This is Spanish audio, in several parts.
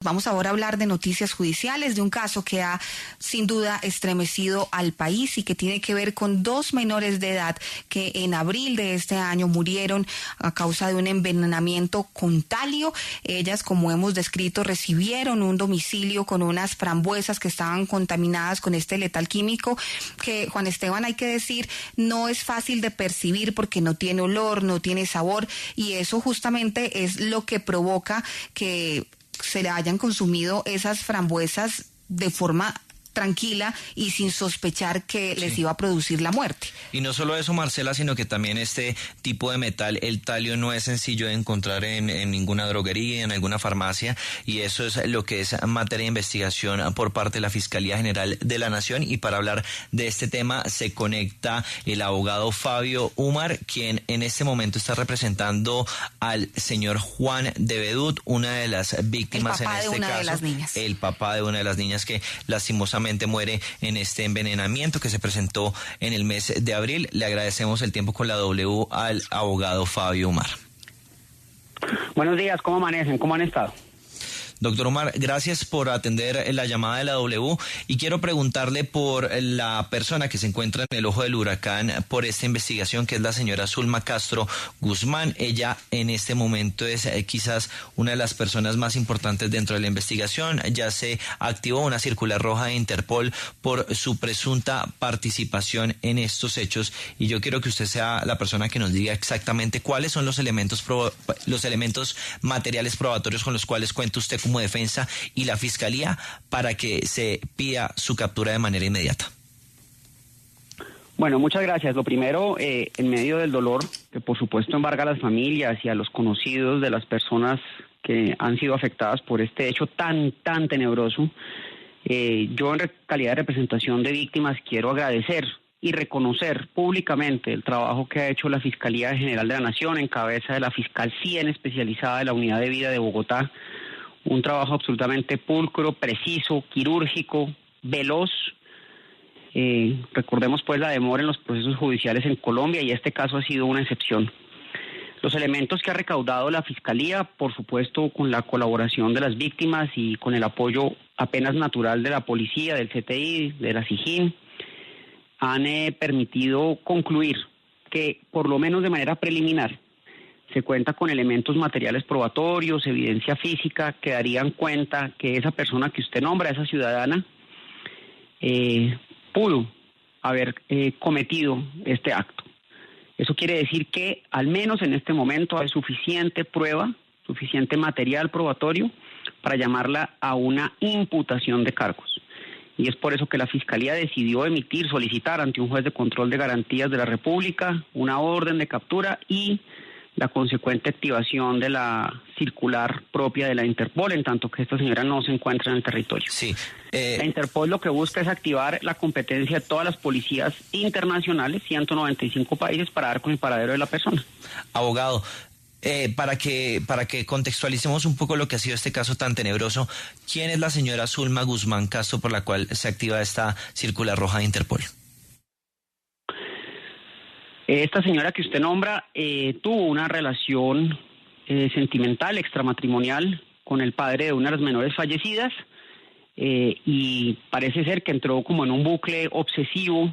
Vamos ahora a hablar de noticias judiciales, de un caso que ha sin duda estremecido al país y que tiene que ver con dos menores de edad que en abril de este año murieron a causa de un envenenamiento con talio. Ellas, como hemos descrito, recibieron un domicilio con unas frambuesas que estaban contaminadas con este letal químico que, Juan Esteban, hay que decir, no es fácil de percibir porque no tiene olor, no tiene sabor, y eso justamente es lo que provoca que se le hayan consumido esas frambuesas de forma tranquila y sin sospechar que les iba a producir la muerte. Y no solo eso, Marcela, sino que también este tipo de metal, el talio, no es sencillo de encontrar en ninguna droguería, en alguna farmacia, y eso es lo que es materia de investigación por parte de la Fiscalía General de la Nación. Y para hablar de este tema se conecta el abogado Fabio Umar, quien en este momento está representando al señor Juan de Bedut, una de las víctimas en este caso, el papá de una de las niñas que lastimosamente muere en este envenenamiento que se presentó en el mes de abril. Le agradecemos el tiempo con la W al abogado Fabio Umar. Buenos días, ¿cómo amanecen? ¿Cómo han estado? Doctor Umar, gracias por atender la llamada de la W y quiero preguntarle por la persona que se encuentra en el ojo del huracán por esta investigación, que es la señora Zulma Castro Guzmán. Ella en este momento es quizás una de las personas más importantes dentro de la investigación. Ya se activó una circular roja de Interpol por su presunta participación en estos hechos y yo quiero que usted sea la persona que nos diga exactamente cuáles son los elementos materiales probatorios con los cuales cuenta usted como defensa y la Fiscalía para que se pida su captura de manera inmediata. Bueno, muchas gracias. Lo primero, en medio del dolor que por supuesto embarga a las familias y a los conocidos de las personas que han sido afectadas por este hecho tan tenebroso, yo en calidad de representación de víctimas quiero agradecer y reconocer públicamente el trabajo que ha hecho la Fiscalía General de la Nación en cabeza de la fiscal 100 especializada de la Unidad de Vida de Bogotá. Un trabajo absolutamente pulcro, preciso, quirúrgico, veloz. Recordemos pues la demora en los procesos judiciales en Colombia y este caso ha sido una excepción. Los elementos que ha recaudado la Fiscalía, por supuesto con la colaboración de las víctimas y con el apoyo apenas natural de la policía, del CTI, de la SIJIN, han permitido concluir que por lo menos de manera preliminar se cuenta con elementos materiales probatorios, evidencia física que darían cuenta que esa persona que usted nombra, esa ciudadana, pudo haber cometido este acto. Eso quiere decir que al menos en este momento hay suficiente prueba, suficiente material probatorio para llamarla a una imputación de cargos. Y es por eso que la Fiscalía decidió solicitar ante un juez de control de garantías de la República una orden de captura y la consecuente activación de la circular propia de la Interpol, en tanto que esta señora no se encuentra en el territorio. Sí. La Interpol lo que busca es activar la competencia de todas las policías internacionales, 195 países, para dar con el paradero de la persona. Abogado, para que contextualicemos un poco lo que ha sido este caso tan tenebroso, ¿quién es la señora Zulma Guzmán Castro por la cual se activa esta circular roja de Interpol? Esta señora que usted nombra tuvo una relación sentimental, extramatrimonial, con el padre de una de las menores fallecidas y parece ser que entró como en un bucle obsesivo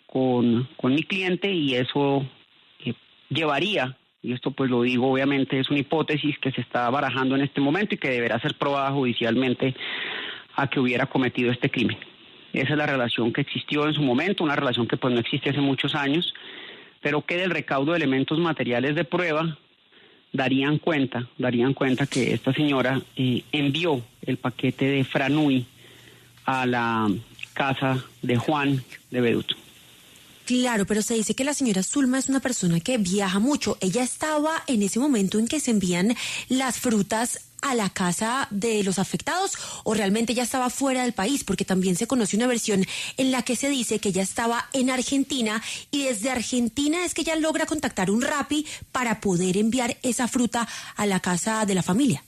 con mi cliente y eso llevaría, y esto pues lo digo obviamente es una hipótesis que se está barajando en este momento y que deberá ser probada judicialmente, a que hubiera cometido este crimen. Esa es la relación que existió en su momento, una relación que pues no existe hace muchos años, pero que del recaudo de elementos materiales de prueba darían cuenta que esta señora envió el paquete de Franui a la casa de Juan de Bedut. Claro, pero se dice que la señora Zulma es una persona que viaja mucho. ¿Ella estaba en ese momento en que se envían las frutas a la casa de los afectados o realmente ella estaba fuera del país? Porque también se conoce una versión en la que se dice que ella estaba en Argentina y desde Argentina es que ella logra contactar un Rappi para poder enviar esa fruta a la casa de la familia.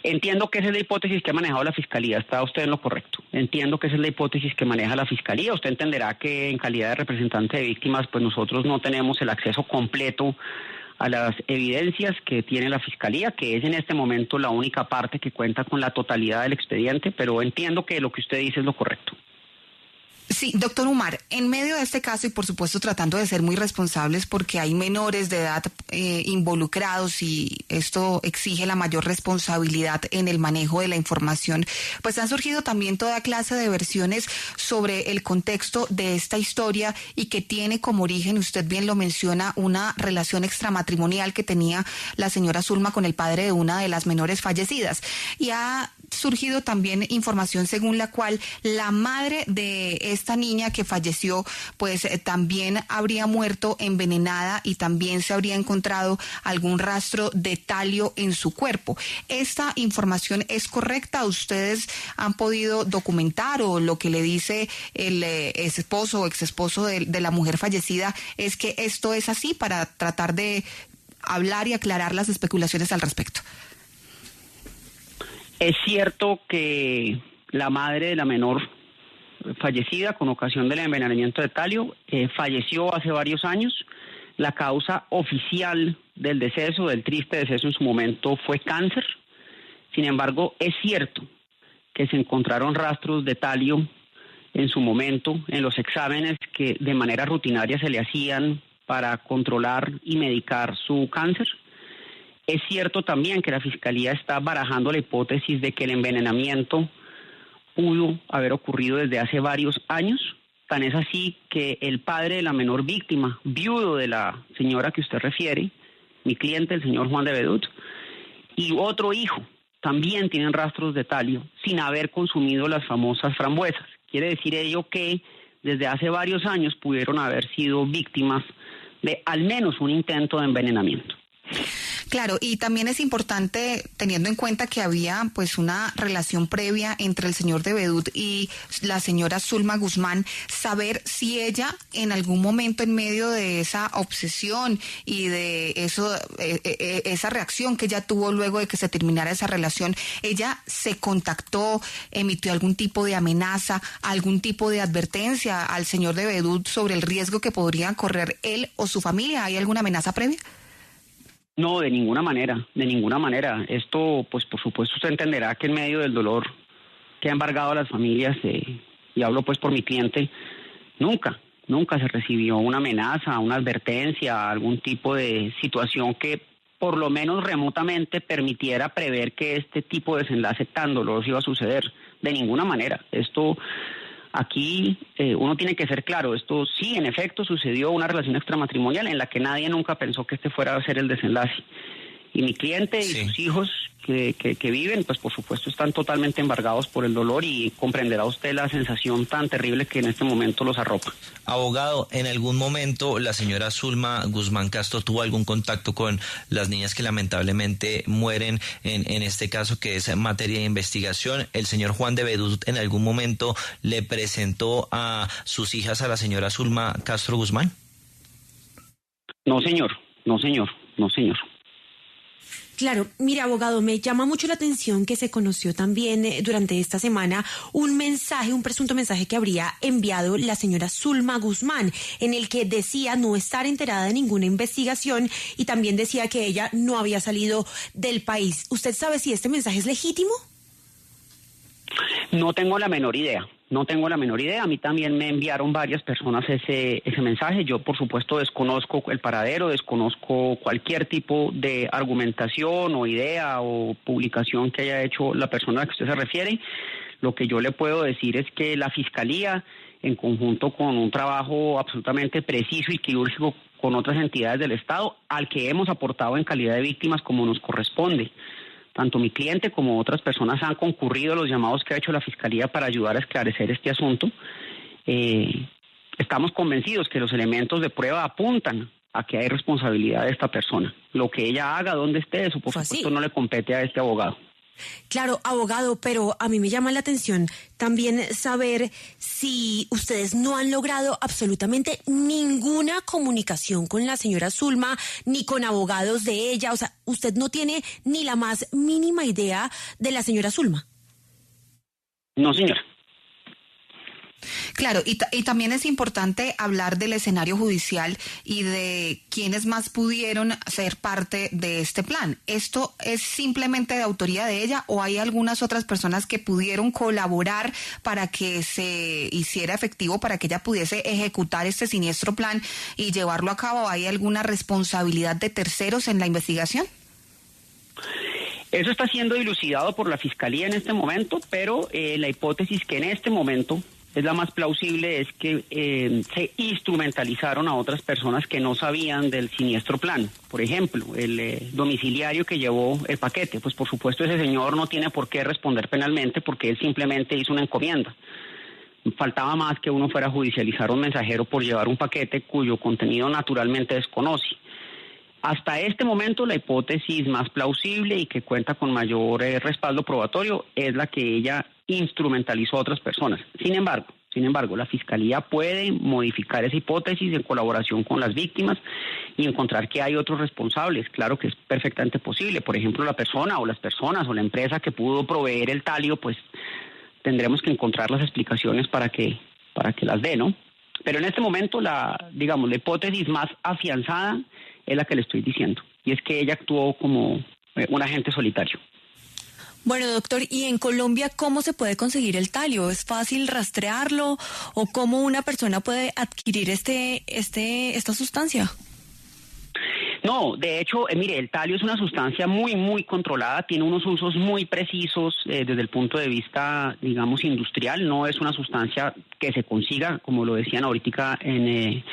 Entiendo que esa es la hipótesis que ha manejado la Fiscalía, está usted en lo correcto. Entiendo que esa es la hipótesis que maneja la Fiscalía. Usted entenderá que en calidad de representante de víctimas, pues nosotros no tenemos el acceso completo a las evidencias que tiene la Fiscalía, que es en este momento la única parte que cuenta con la totalidad del expediente, pero entiendo que lo que usted dice es lo correcto. Sí, doctor Umar, en medio de este caso y por supuesto tratando de ser muy responsables porque hay menores de edad involucrados y esto exige la mayor responsabilidad en el manejo de la información, pues han surgido también toda clase de versiones sobre el contexto de esta historia y que tiene como origen, usted bien lo menciona, una relación extramatrimonial que tenía la señora Zulma con el padre de una de las menores fallecidas. Y ha surgido también información según la cual la madre de esta niña que falleció pues también habría muerto envenenada y también se habría encontrado algún rastro de talio en su cuerpo. ¿Esta información es correcta? ¿Ustedes han podido documentar o lo que le dice el esposo o exesposo de la mujer fallecida es que esto es así para tratar de hablar y aclarar las especulaciones al respecto? Es cierto que la madre de la menor fallecida con ocasión del envenenamiento de talio falleció hace varios años. La causa oficial del deceso, del triste deceso en su momento, fue cáncer. Sin embargo, es cierto que se encontraron rastros de talio en su momento en los exámenes que de manera rutinaria se le hacían para controlar y medicar su cáncer. Es cierto también que la Fiscalía está barajando la hipótesis de que el envenenamiento pudo haber ocurrido desde hace varios años. Tan es así que el padre de la menor víctima, viudo de la señora que usted refiere, mi cliente, el señor Juan de Bedut, y otro hijo, también tienen rastros de talio sin haber consumido las famosas frambuesas. Quiere decir ello que desde hace varios años pudieron haber sido víctimas de al menos un intento de envenenamiento. Claro, y también es importante, teniendo en cuenta que había pues una relación previa entre el señor de Bedut y la señora Zulma Guzmán, saber si ella en algún momento en medio de esa obsesión y de eso, esa reacción que ella tuvo luego de que se terminara esa relación, ella se contactó, emitió algún tipo de amenaza, algún tipo de advertencia al señor de Bedut sobre el riesgo que podría correr él o su familia. ¿Hay alguna amenaza previa? No, de ninguna manera, de ninguna manera. Esto, pues por supuesto usted entenderá que en medio del dolor que ha embargado a las familias, y hablo pues por mi cliente, nunca se recibió una amenaza, una advertencia, algún tipo de situación que por lo menos remotamente permitiera prever que este tipo de desenlace tan doloroso iba a suceder. De ninguna manera. Esto... Aquí uno tiene que ser claro, esto sí, en efecto, sucedió una relación extramatrimonial en la que nadie nunca pensó que este fuera a ser el desenlace. Y mi cliente y sus hijos que viven, pues por supuesto están totalmente embargados por el dolor y comprenderá usted la sensación tan terrible que en este momento los arropa. Abogado, ¿en algún momento la señora Zulma Guzmán Castro tuvo algún contacto con las niñas que lamentablemente mueren en este caso que es materia de investigación? ¿El señor Juan de Bedut en algún momento le presentó a sus hijas a la señora Zulma Castro Guzmán? No, señor. Claro, mire, abogado, me llama mucho la atención que se conoció también durante esta semana un presunto mensaje que habría enviado la señora Zulma Guzmán, en el que decía no estar enterada de ninguna investigación y también decía que ella no había salido del país. ¿Usted sabe si este mensaje es legítimo? No tengo la menor idea. A mí también me enviaron varias personas ese mensaje. Yo, por supuesto, desconozco el paradero, desconozco cualquier tipo de argumentación o idea o publicación que haya hecho la persona a la que usted se refiere. Lo que yo le puedo decir es que la Fiscalía, en conjunto con un trabajo absolutamente preciso y quirúrgico con otras entidades del Estado, al que hemos aportado en calidad de víctimas como nos corresponde, tanto mi cliente como otras personas han concurrido a los llamados que ha hecho la Fiscalía para ayudar a esclarecer este asunto. Estamos convencidos que los elementos de prueba apuntan a que hay responsabilidad de esta persona. Lo que ella haga, donde esté, eso por supuesto no le compete a este abogado. Claro, abogado, pero a mí me llama la atención también saber si ustedes no han logrado absolutamente ninguna comunicación con la señora Zulma, ni con abogados de ella. O sea, usted no tiene ni la más mínima idea de la señora Zulma. No, señora. Claro, y también es importante hablar del escenario judicial y de quiénes más pudieron ser parte de este plan. ¿Esto es simplemente de autoría de ella o hay algunas otras personas que pudieron colaborar para que se hiciera efectivo, para que ella pudiese ejecutar este siniestro plan y llevarlo a cabo? ¿Hay alguna responsabilidad de terceros en la investigación? Eso está siendo dilucidado por la Fiscalía en este momento, pero la hipótesis que en este momento es la más plausible es que se instrumentalizaron a otras personas que no sabían del siniestro plan. Por ejemplo, el domiciliario que llevó el paquete, pues por supuesto ese señor no tiene por qué responder penalmente porque él simplemente hizo una encomienda. Faltaba más que uno fuera a judicializar a un mensajero por llevar un paquete cuyo contenido naturalmente desconoce. Hasta este momento la hipótesis más plausible y que cuenta con mayor respaldo probatorio es la que ella instrumentalizó a otras personas. Sin embargo, la Fiscalía puede modificar esa hipótesis en colaboración con las víctimas y encontrar que hay otros responsables. Claro que es perfectamente posible. Por ejemplo, la persona o las personas o la empresa que pudo proveer el talio, pues tendremos que encontrar las explicaciones para que las dé, ¿no? Pero en este momento la hipótesis más afianzada es la que le estoy diciendo, y es que ella actuó como un agente solitario. Bueno, doctor, ¿y en Colombia cómo se puede conseguir el talio? ¿Es fácil rastrearlo o cómo una persona puede adquirir esta sustancia? No, de hecho, mire, el talio es una sustancia muy, muy controlada, tiene unos usos muy precisos desde el punto de vista, digamos, industrial. No es una sustancia que se consiga, como lo decían ahorita en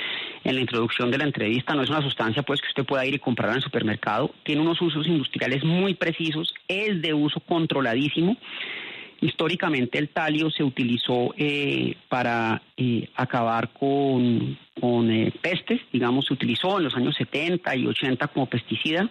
la introducción de la entrevista, no es una sustancia pues que usted pueda ir y comprar en el supermercado. Tiene unos usos industriales muy precisos, es de uso controladísimo. Históricamente el talio se utilizó para acabar con pestes, digamos, se utilizó en los años 70 y 80 como pesticida.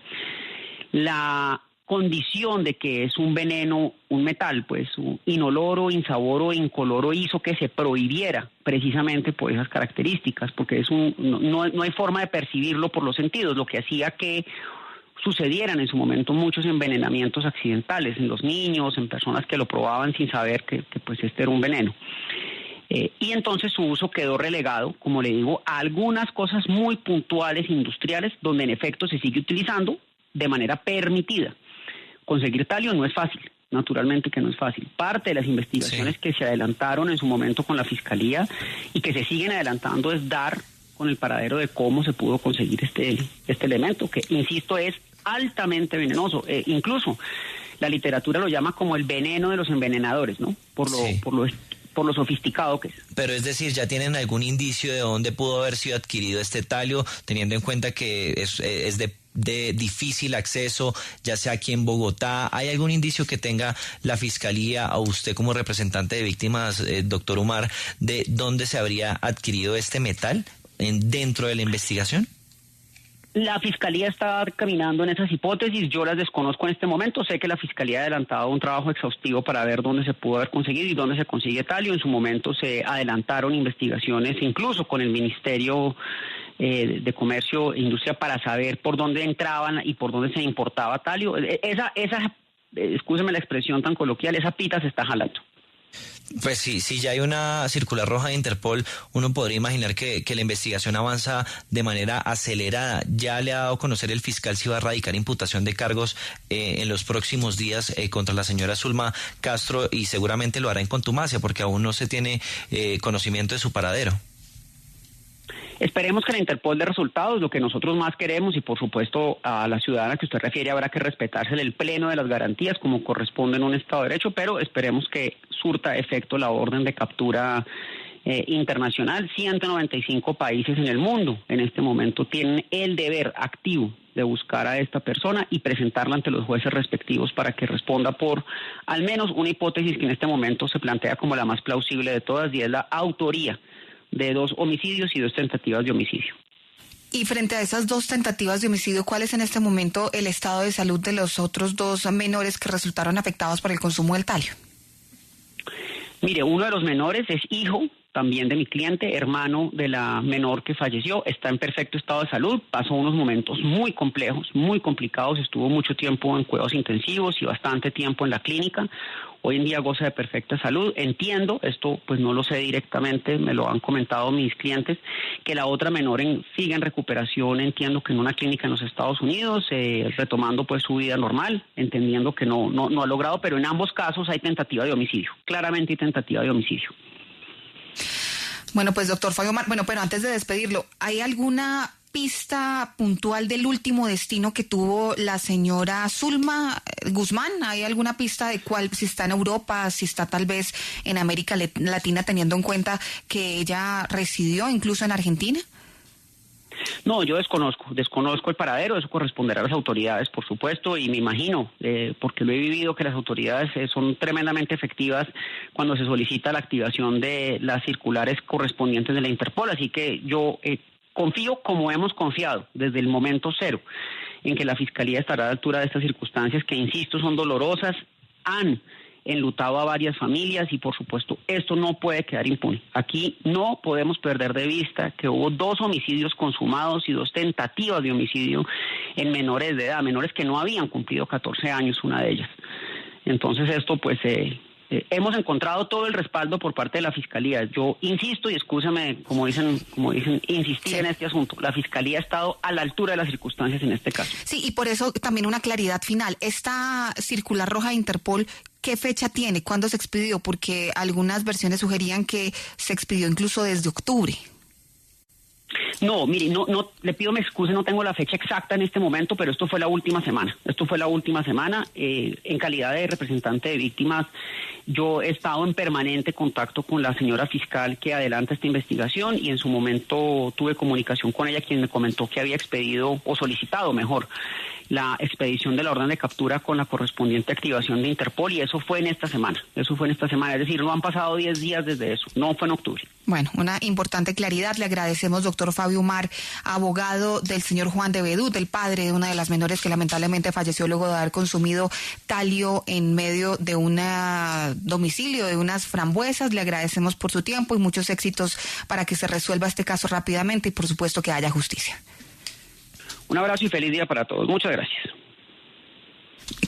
La condición de que es un veneno, un metal, pues inoloro, insaboro, incoloro, hizo que se prohibiera precisamente por esas características, porque no hay forma de percibirlo por los sentidos, lo que hacía que sucedieran en su momento muchos envenenamientos accidentales en los niños, en personas que lo probaban sin saber que pues este era un veneno. Y entonces su uso quedó relegado, como le digo, a algunas cosas muy puntuales industriales donde en efecto se sigue utilizando de manera permitida. Conseguir talio no es fácil, naturalmente que no es fácil. Parte de las investigaciones que se adelantaron en su momento con la Fiscalía y que se siguen adelantando es dar con el paradero de cómo se pudo conseguir este elemento, que, insisto, es altamente venenoso. Incluso la literatura lo llama como el veneno de los envenenadores, ¿no? Por lo sofisticado que es. Pero es decir, ¿ya tienen algún indicio de dónde pudo haber sido adquirido este talio, teniendo en cuenta que es de difícil acceso, ya sea aquí en Bogotá? ¿Hay algún indicio que tenga la Fiscalía o usted como representante de víctimas, doctor Umar, de dónde se habría adquirido este metal dentro de la investigación? La Fiscalía está caminando en esas hipótesis, yo las desconozco en este momento, sé que la Fiscalía ha adelantado un trabajo exhaustivo para ver dónde se pudo haber conseguido y dónde se consigue talio. En su momento se adelantaron investigaciones incluso con el Ministerio de Comercio e Industria para saber por dónde entraban y por dónde se importaba talio. Excúseme la expresión tan coloquial, esa pita se está jalando. Pues sí, si ya hay una circular roja de Interpol, uno podría imaginar que la investigación avanza de manera acelerada. Ya le ha dado a conocer el fiscal si va a radicar imputación de cargos en los próximos días contra la señora Zulma Castro, y seguramente lo hará en contumacia porque aún no se tiene conocimiento de su paradero. Esperemos que la Interpol dé resultados, lo que nosotros más queremos, y por supuesto a la ciudadana que usted refiere habrá que respetársele el pleno de las garantías como corresponde en un Estado de Derecho, pero esperemos que surta efecto la orden de captura internacional. 195 países en el mundo en este momento tienen el deber activo de buscar a esta persona y presentarla ante los jueces respectivos para que responda por al menos una hipótesis que en este momento se plantea como la más plausible de todas, y es la autoría de 2 homicidios y 2 tentativas de homicidio. Y frente a esas 2 tentativas de homicidio, ¿cuál es en este momento el estado de salud de los otros 2 menores que resultaron afectados por el consumo del talio? Mire, uno de los menores es hijo también de mi cliente, hermano de la menor que falleció, está en perfecto estado de salud, pasó unos momentos muy complejos, muy complicados, estuvo mucho tiempo en cuidados intensivos y bastante tiempo en la clínica. Hoy en día goza de perfecta salud. Entiendo, esto pues no lo sé directamente, me lo han comentado mis clientes, que la otra menor sigue en recuperación, entiendo que en una clínica en los Estados Unidos, retomando pues su vida normal, entendiendo que no ha logrado, pero en ambos casos hay tentativa de homicidio, claramente hay tentativa de homicidio. Bueno, pues doctor Fabio Omar, pero antes de despedirlo, ¿hay alguna pista puntual del último destino que tuvo la señora Zulma Guzmán? ¿Hay alguna pista de cuál, si está en Europa, si está tal vez en América Latina, teniendo en cuenta que ella residió incluso en Argentina? No, yo desconozco el paradero, eso corresponderá a las autoridades, por supuesto, y me imagino, porque lo he vivido, que las autoridades son tremendamente efectivas cuando se solicita la activación de las circulares correspondientes de la Interpol, así que yo confío, como hemos confiado desde el momento cero, en que la Fiscalía estará a la altura de estas circunstancias que, insisto, son dolorosas, han enlutado a varias familias y, por supuesto, esto no puede quedar impune. Aquí no podemos perder de vista que hubo 2 homicidios consumados y 2 tentativas de homicidio en menores de edad, menores que no habían cumplido 14 años, una de ellas. Entonces esto pues hemos encontrado todo el respaldo por parte de la Fiscalía. Yo insisto, y excúsame, como dicen, insistir en este asunto. La Fiscalía ha estado a la altura de las circunstancias en este caso. Sí, y por eso también una claridad final. Esta circular roja de Interpol, ¿qué fecha tiene? ¿Cuándo se expidió? Porque algunas versiones sugerían que se expidió incluso desde octubre. No, mire, no, le pido me excuse, no tengo la fecha exacta en este momento, pero esto fue la última semana. En calidad de representante de víctimas, yo he estado en permanente contacto con la señora fiscal que adelanta esta investigación y en su momento tuve comunicación con ella, quien me comentó que había expedido, o solicitado mejor, la expedición de la orden de captura con la correspondiente activación de Interpol, y eso fue en esta semana, es decir, no han pasado 10 días desde eso, no fue en octubre. Bueno, una importante claridad. Le agradecemos, doctor Fabio Omar, abogado del señor Juan de Bedut, el padre de una de las menores que lamentablemente falleció luego de haber consumido talio en medio de un domicilio de unas frambuesas. Le agradecemos por su tiempo y muchos éxitos para que se resuelva este caso rápidamente y por supuesto que haya justicia. Un abrazo y feliz día para todos. Muchas gracias.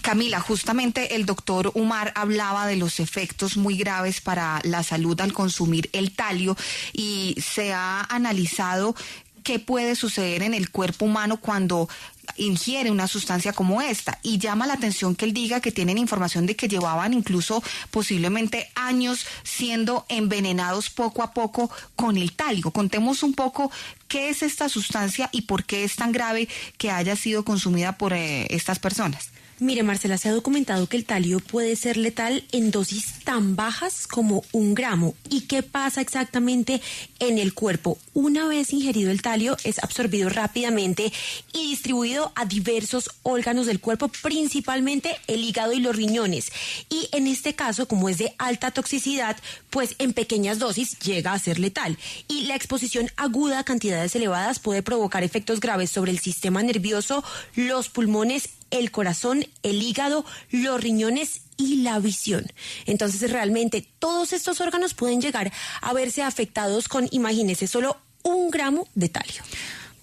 Camila, justamente el doctor Umar hablaba de los efectos muy graves para la salud al consumir el talio y se ha analizado qué puede suceder en el cuerpo humano cuando ingiere una sustancia como esta, y llama la atención que él diga que tienen información de que llevaban incluso posiblemente años siendo envenenados poco a poco con el talio. Contemos un poco qué es esta sustancia y por qué es tan grave que haya sido consumida por estas personas. Mire, Marcela, se ha documentado que el talio puede ser letal en dosis tan bajas como 1 gramo. ¿Y qué pasa exactamente en el cuerpo? Una vez ingerido el talio, es absorbido rápidamente y distribuido a diversos órganos del cuerpo, principalmente el hígado y los riñones. Y en este caso, como es de alta toxicidad, pues en pequeñas dosis llega a ser letal. Y la exposición aguda a cantidades elevadas puede provocar efectos graves sobre el sistema nervioso, los pulmones, el corazón, el hígado, los riñones y la visión. Entonces, realmente todos estos órganos pueden llegar a verse afectados con, imagínese, solo 1 gramo de talio.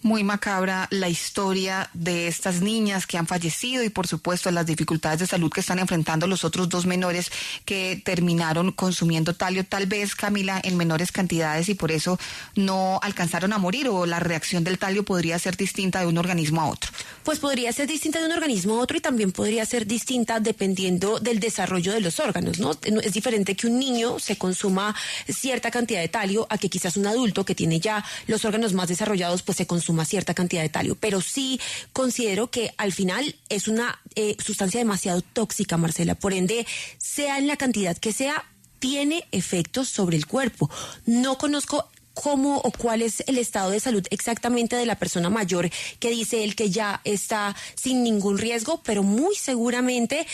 Muy macabra la historia de estas niñas que han fallecido y, por supuesto, las dificultades de salud que están enfrentando los otros 2 menores que terminaron consumiendo talio, tal vez, Camila, en menores cantidades y por eso no alcanzaron a morir, o la reacción del talio podría ser distinta de un organismo a otro. Pues podría ser distinta de un organismo a otro y también podría ser distinta dependiendo del desarrollo de los órganos, ¿no? Es diferente que un niño se consuma cierta cantidad de talio a que quizás un adulto que tiene ya los órganos más desarrollados pues se consuma cierta cantidad de talio, pero sí considero que al final es una sustancia demasiado tóxica, Marcela, por ende, sea en la cantidad que sea, tiene efectos sobre el cuerpo. No conozco cómo o cuál es el estado de salud exactamente de la persona mayor que dice él que ya está sin ningún riesgo, pero muy seguramente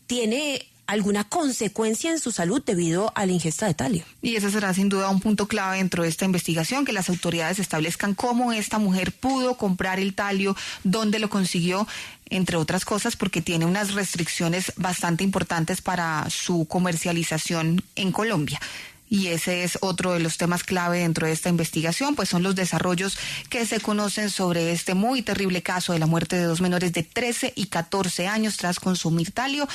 tiene alguna consecuencia en su salud debido a la ingesta de talio. Y ese será sin duda un punto clave dentro de esta investigación, que las autoridades establezcan cómo esta mujer pudo comprar el talio, dónde lo consiguió, entre otras cosas, porque tiene unas restricciones bastante importantes para su comercialización en Colombia. Y ese es otro de los temas clave dentro de esta investigación, pues son los desarrollos que se conocen sobre este muy terrible caso de la muerte de dos menores de 13 y 14 años tras consumir talio.